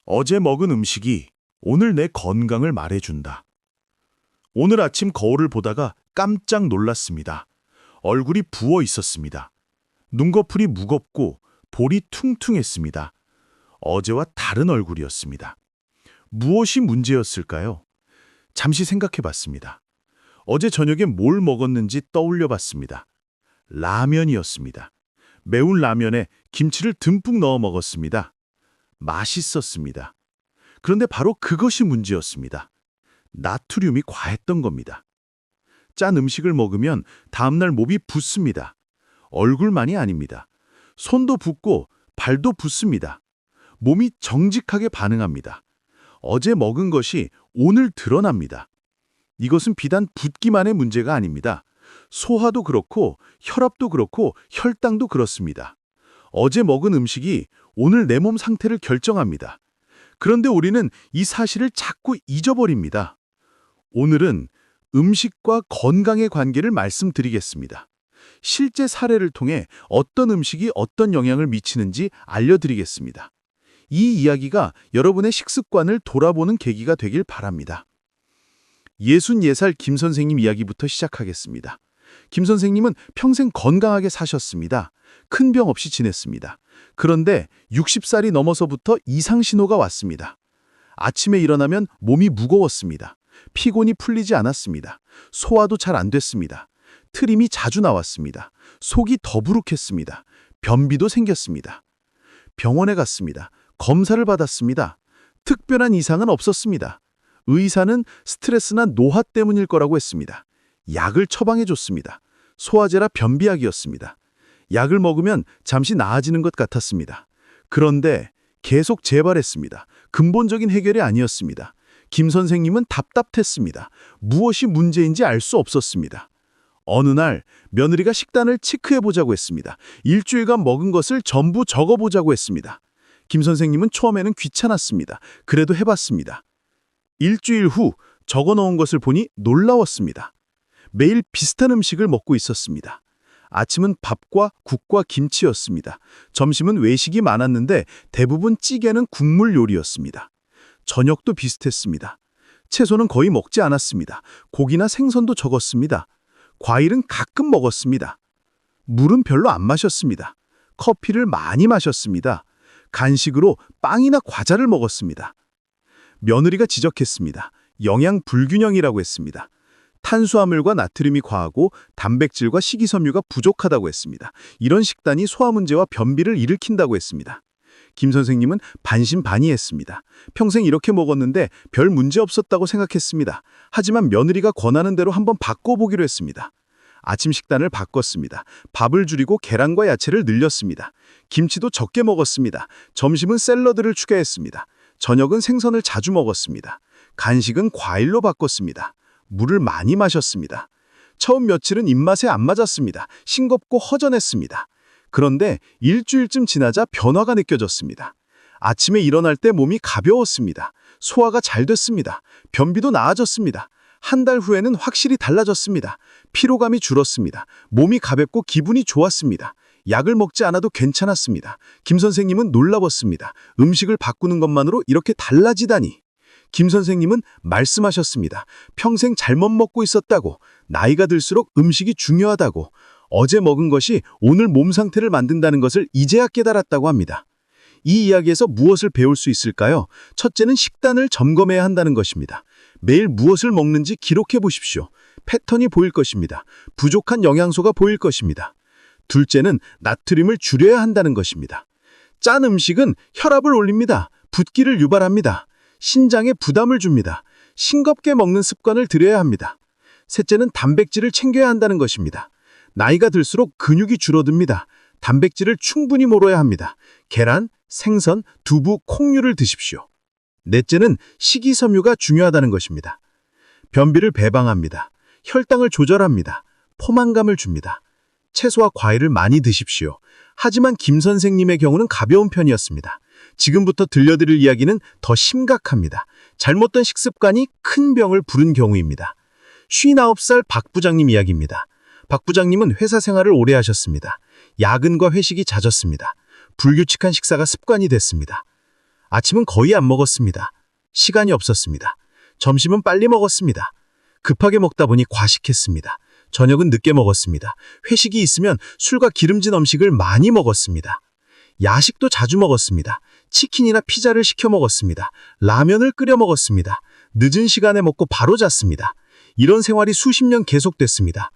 어제 먹은 음식이 오늘 내 건강을 말해준다. 오늘 아침 거울을 보다가 깜짝 놀랐습니다. 얼굴이 부어 있었습니다. 눈꺼풀이 무겁고 볼이 퉁퉁했습니다. 어제와 다른 얼굴이었습니다. 무엇이 문제였을까요? 잠시 생각해 봤습니다. 어제 저녁에 뭘 먹었는지 떠올려 봤습니다. 라면이었습니다. 매운 라면에 김치를 듬뿍 넣어 먹었습니다. 맛있었습니다. 그런데 바로 그것이 문제였습니다. 나트륨이 과했던 겁니다. 짠 음식을 먹으면 다음날 몸이 붓습니다. 얼굴만이 아닙니다. 손도 붓고 발도 붓습니다. 몸이 정직하게 반응합니다. 어제 먹은 것이 오늘 드러납니다. 이것은 비단 붓기만의 문제가 아닙니다. 소화도 그렇고 혈압도 그렇고 혈당도 그렇습니다. 어제 먹은 음식이 오늘 내 몸 상태를 결정합니다. 그런데 우리는 이 사실을 자꾸 잊어버립니다. 오늘은 음식과 건강의 관계를 말씀드리겠습니다. 실제 사례를 통해 어떤 음식이 어떤 영향을 미치는지 알려드리겠습니다. 이 이야기가 여러분의 식습관을 돌아보는 계기가 되길 바랍니다. 64살 김 선생님 이야기부터 시작하겠습니다. 김 선생님은 평생 건강하게 사셨습니다. 큰 병 없이 지냈습니다. 그런데 60살이 넘어서부터 이상 신호가 왔습니다. 아침에 일어나면 몸이 무거웠습니다. 피곤이 풀리지 않았습니다. 소화도 잘 안 됐습니다. 트림이 자주 나왔습니다. 속이 더부룩했습니다. 변비도 생겼습니다. 병원에 갔습니다. 검사를 받았습니다. 특별한 이상은 없었습니다. 의사는 스트레스나 노화 때문일 거라고 했습니다. 약을 처방해 줬습니다. 소화제라 변비약이었습니다. 약을 먹으면 잠시 나아지는 것 같았습니다. 그런데 계속 재발했습니다. 근본적인 해결이 아니었습니다. 김 선생님은 답답했습니다. 무엇이 문제인지 알 수 없었습니다. 어느 날 며느리가 식단을 체크해보자고 했습니다. 일주일간 먹은 것을 전부 적어보자고 했습니다. 김 선생님은 처음에는 귀찮았습니다. 그래도 해봤습니다. 일주일 후 적어놓은 것을 보니 놀라웠습니다. 매일 비슷한 음식을 먹고 있었습니다. 아침은 밥과 국과 김치였습니다. 점심은 외식이 많았는데 대부분 찌개는 국물 요리였습니다. 저녁도 비슷했습니다. 채소는 거의 먹지 않았습니다. 고기나 생선도 적었습니다. 과일은 가끔 먹었습니다. 물은 별로 안 마셨습니다. 커피를 많이 마셨습니다. 간식으로 빵이나 과자를 먹었습니다. 며느리가 지적했습니다. 영양 불균형이라고 했습니다. 탄수화물과 나트륨이 과하고 단백질과 식이섬유가 부족하다고 했습니다. 이런 식단이 소화 문제와 변비를 일으킨다고 했습니다. 김 선생님은 반신반의했습니다. 평생 이렇게 먹었는데 별 문제 없었다고 생각했습니다. 하지만 며느리가 권하는 대로 한번 바꿔보기로 했습니다. 아침 식단을 바꿨습니다. 밥을 줄이고 계란과 야채를 늘렸습니다. 김치도 적게 먹었습니다. 점심은 샐러드를 추가했습니다. 저녁은 생선을 자주 먹었습니다. 간식은 과일로 바꿨습니다. 물을 많이 마셨습니다. 처음 며칠은 입맛에 안 맞았습니다. 싱겁고 허전했습니다. 그런데 일주일쯤 지나자 변화가 느껴졌습니다. 아침에 일어날 때 몸이 가벼웠습니다. 소화가 잘 됐습니다. 변비도 나아졌습니다. 한 달 후에는 확실히 달라졌습니다. 피로감이 줄었습니다. 몸이 가볍고 기분이 좋았습니다. 약을 먹지 않아도 괜찮았습니다. 김 선생님은 놀라웠습니다. 음식을 바꾸는 것만으로 이렇게 달라지다니. 김 선생님은 말씀하셨습니다. 평생 잘못 먹고 있었다고, 나이가 들수록 음식이 중요하다고, 어제 먹은 것이 오늘 몸 상태를 만든다는 것을 이제야 깨달았다고 합니다. 이 이야기에서 무엇을 배울 수 있을까요? 첫째는 식단을 점검해야 한다는 것입니다. 매일 무엇을 먹는지 기록해 보십시오. 패턴이 보일 것입니다. 부족한 영양소가 보일 것입니다. 둘째는 나트륨을 줄여야 한다는 것입니다. 짠 음식은 혈압을 올립니다. 붓기를 유발합니다. 신장에 부담을 줍니다. 싱겁게 먹는 습관을 들여야 합니다. 셋째는 단백질을 챙겨야 한다는 것입니다. 나이가 들수록 근육이 줄어듭니다. 단백질을 충분히 먹어야 합니다. 계란, 생선, 두부, 콩류를 드십시오. 넷째는 식이섬유가 중요하다는 것입니다. 변비를 배방합니다. 혈당을 조절합니다. 포만감을 줍니다. 채소와 과일을 많이 드십시오. 하지만 김 선생님의 경우는 가벼운 편이었습니다. 지금부터 들려드릴 이야기는 더 심각합니다. 잘못된 식습관이 큰 병을 부른 경우입니다. 59살 박 부장님 이야기입니다. 박 부장님은 회사 생활을 오래 하셨습니다. 야근과 회식이 잦았습니다. 불규칙한 식사가 습관이 됐습니다. 아침은 거의 안 먹었습니다. 시간이 없었습니다. 점심은 빨리 먹었습니다. 급하게 먹다 보니 과식했습니다. 저녁은 늦게 먹었습니다. 회식이 있으면 술과 기름진 음식을 많이 먹었습니다. 야식도 자주 먹었습니다. 치킨이나 피자를 시켜 먹었습니다. 라면을 끓여 먹었습니다. 늦은 시간에 먹고 바로 잤습니다. 이런 생활이 수십 년 계속됐습니다.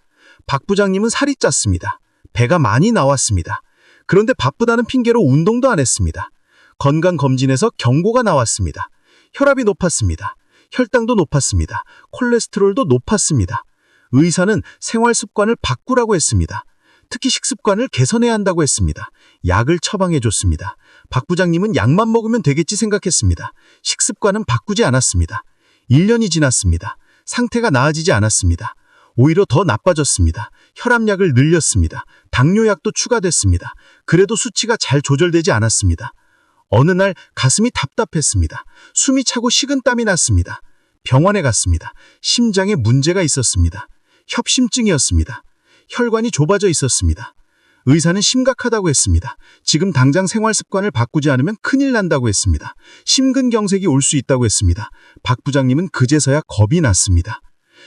박 부장님은 살이 쪘습니다. 배가 많이 나왔습니다. 그런데 바쁘다는 핑계로 운동도 안 했습니다. 건강검진에서 경고가 나왔습니다. 혈압이 높았습니다. 혈당도 높았습니다. 콜레스테롤도 높았습니다. 의사는 생활 습관을 바꾸라고 했습니다. 특히 식습관을 개선해야 한다고 했습니다. 약을 처방해 줬습니다. 박 부장님은 약만 먹으면 되겠지 생각했습니다. 식습관은 바꾸지 않았습니다. 1년이 지났습니다. 상태가 나아지지 않았습니다. 오히려 더 나빠졌습니다. 혈압약을 늘렸습니다. 당뇨약도 추가됐습니다. 그래도 수치가 잘 조절되지 않았습니다. 어느 날 가슴이 답답했습니다. 숨이 차고 식은땀이 났습니다. 병원에 갔습니다. 심장에 문제가 있었습니다. 협심증이었습니다. 혈관이 좁아져 있었습니다. 의사는 심각하다고 했습니다. 지금 당장 생활 습관을 바꾸지 않으면 큰일 난다고 했습니다. 심근경색이 올 수 있다고 했습니다. 박 부장님은 그제서야 겁이 났습니다.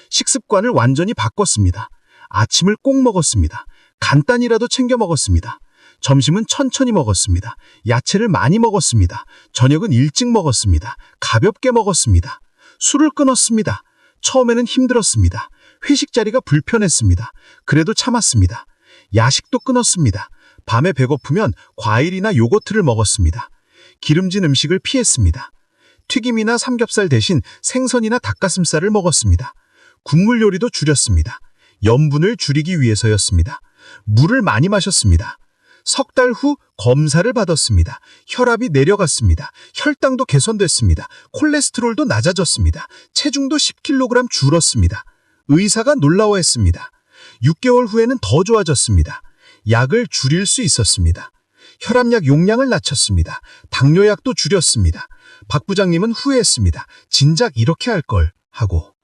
식습관을 완전히 바꿨습니다. 아침을 꼭 먹었습니다. 간단히라도 챙겨 먹었습니다. 점심은 천천히 먹었습니다. 야채를 많이 먹었습니다. 저녁은 일찍 먹었습니다. 가볍게 먹었습니다. 술을 끊었습니다. 처음에는 힘들었습니다. 회식 자리가 불편했습니다. 그래도 참았습니다. 야식도 끊었습니다. 밤에 배고프면 과일이나 요거트를 먹었습니다. 기름진 음식을 피했습니다. 튀김이나 삼겹살 대신 생선이나 닭가슴살을 먹었습니다. 국물 요리도 줄였습니다. 염분을 줄이기 위해서였습니다. 물을 많이 마셨습니다. 석 달 후 검사를 받았습니다. 혈압이 내려갔습니다. 혈당도 개선됐습니다. 콜레스테롤도 낮아졌습니다. 체중도 10kg 줄었습니다. 의사가 놀라워했습니다. 6개월 후에는 더 좋아졌습니다. 약을 줄일 수 있었습니다. 혈압약 용량을 낮췄습니다. 당뇨약도 줄였습니다. 박 부장님은 후회했습니다. 진작 이렇게 할 걸 하고.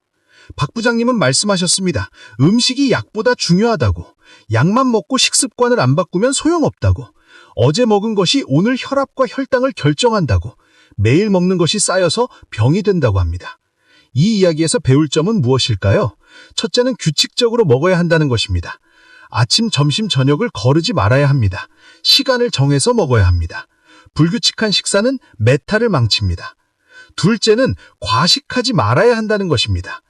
박 부장님은 말씀하셨습니다. 음식이 약보다 중요하다고. 약만 먹고 식습관을 안 바꾸면 소용없다고. 어제 먹은 것이 오늘 혈압과 혈당을 결정한다고. 매일 먹는 것이 쌓여서 병이 된다고 합니다. 이 이야기에서 배울 점은 무엇일까요? 첫째는 규칙적으로 먹어야 한다는 것입니다. 아침, 점심, 저녁을 거르지 말아야 합니다. 시간을 정해서 먹어야 합니다. 불규칙한 식사는 메타를 망칩니다. 둘째는 과식하지 말아야 한다는 것입니다.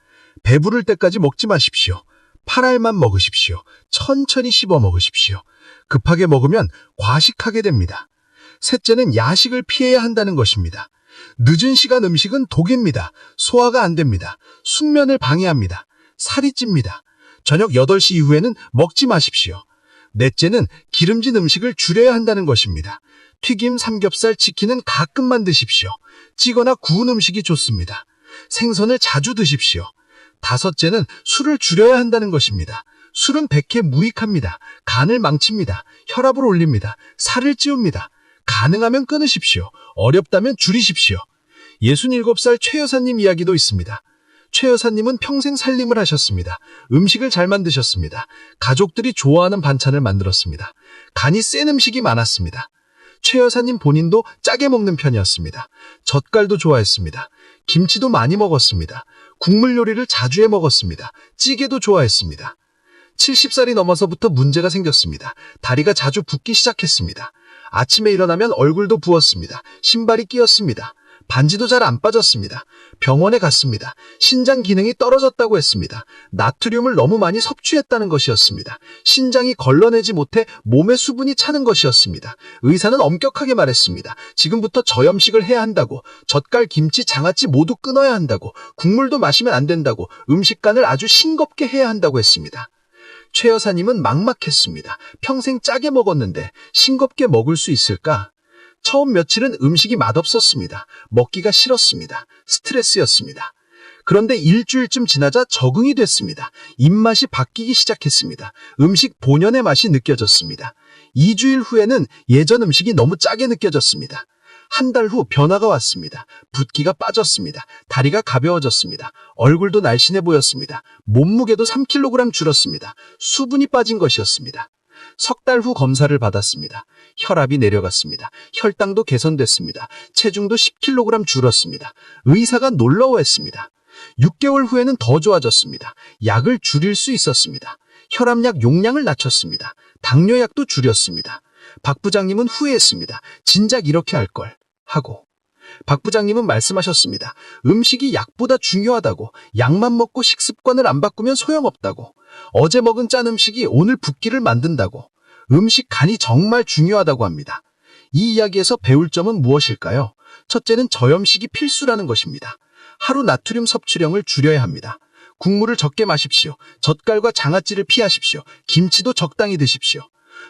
배부를 때까지 먹지 마십시오. 8알만 먹으십시오. 천천히 씹어 먹으십시오. 급하게 먹으면 과식하게 됩니다. 셋째는 야식을 피해야 한다는 것입니다. 늦은 시간 음식은 독입니다. 소화가 안 됩니다. 숙면을 방해합니다. 살이 찝니다. 저녁 8시 이후에는 먹지 마십시오. 넷째는 기름진 음식을 줄여야 한다는 것입니다. 튀김, 삼겹살, 치킨은 가끔만 드십시오. 찌거나 구운 음식이 좋습니다. 생선을 자주 드십시오. 다섯째는 술을 줄여야 한다는 것입니다. 술은 백해 무익합니다. 간을 망칩니다. 혈압을 올립니다. 살을 찌웁니다. 가능하면 끊으십시오. 어렵다면 줄이십시오. 67살 최 여사님 이야기도 있습니다. 최 여사님은 평생 살림을 하셨습니다. 음식을 잘 만드셨습니다. 가족들이 좋아하는 반찬을 만들었습니다. 간이 센 음식이 많았습니다. 최 여사님 본인도 짜게 먹는 편이었습니다. 젓갈도 좋아했습니다. 김치도 많이 먹었습니다. 국물 요리를 자주 해 먹었습니다. 찌개도 좋아했습니다. 70살이 넘어서부터 문제가 생겼습니다. 다리가 자주 붓기 시작했습니다. 아침에 일어나면 얼굴도 부었습니다. 신발이 끼었습니다. 반지도 잘 안 빠졌습니다. 병원에 갔습니다. 신장 기능이 떨어졌다고 했습니다. 나트륨을 너무 많이 섭취했다는 것이었습니다. 신장이 걸러내지 못해 몸에 수분이 차는 것이었습니다. 의사는 엄격하게 말했습니다. 지금부터 저염식을 해야 한다고, 젓갈, 김치, 장아찌 모두 끊어야 한다고, 국물도 마시면 안 된다고, 음식간을 아주 싱겁게 해야 한다고 했습니다. 최 여사님은 막막했습니다. 평생 짜게 먹었는데 싱겁게 먹을 수 있을까? 처음 며칠은 음식이 맛없었습니다. 먹기가 싫었습니다. 스트레스였습니다. 그런데 일주일쯤 지나자 적응이 됐습니다. 입맛이 바뀌기 시작했습니다. 음식 본연의 맛이 느껴졌습니다. 2주일 후에는 예전 음식이 너무 짜게 느껴졌습니다. 한 달 후 변화가 왔습니다. 붓기가 빠졌습니다. 다리가 가벼워졌습니다. 얼굴도 날씬해 보였습니다. 몸무게도 3kg 줄었습니다. 수분이 빠진 것이었습니다. 석 달 후 검사를 받았습니다. 혈압이 내려갔습니다. 혈당도 개선됐습니다. 체중도 10kg 줄었습니다. 의사가 놀라워했습니다. 6개월 후에는 더 좋아졌습니다. 약을 줄일 수 있었습니다. 혈압약 용량을 낮췄습니다. 당뇨약도 줄였습니다. 박 부장님은 후회했습니다. 진작 이렇게 할 걸 하고. 박 부장님은 말씀하셨습니다. 음식이 약보다 중요하다고, 약만 먹고 식습관을 안 바꾸면 소용없다고, 어제 먹은 짠 음식이 오늘 붓기를 만든다고, 음식 간이 정말 중요하다고 합니다. 이 이야기에서 배울 점은 무엇일까요? 첫째는 저염식이 필수라는 것입니다. 하루 나트륨 섭취량을 줄여야 합니다. 국물을 적게 마십시오. 젓갈과 장아찌를 피하십시오. 김치도 적당히 드십시오.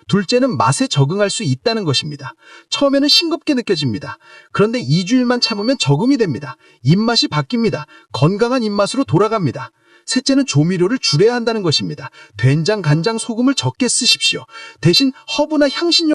둘째는 맛에 적응할 수 있다는 것입니다. 처음에는 싱겁게 느껴집니다. 그런데 2주일만 참으면 적응이 됩니다. 입맛이 바뀝니다. 건강한 입맛으로 돌아갑니다. 셋째는 조미료를 줄여야 한다는 것입니다. 된장, 간장, 소금을 적게 쓰십시오. 대신 허브나 향신료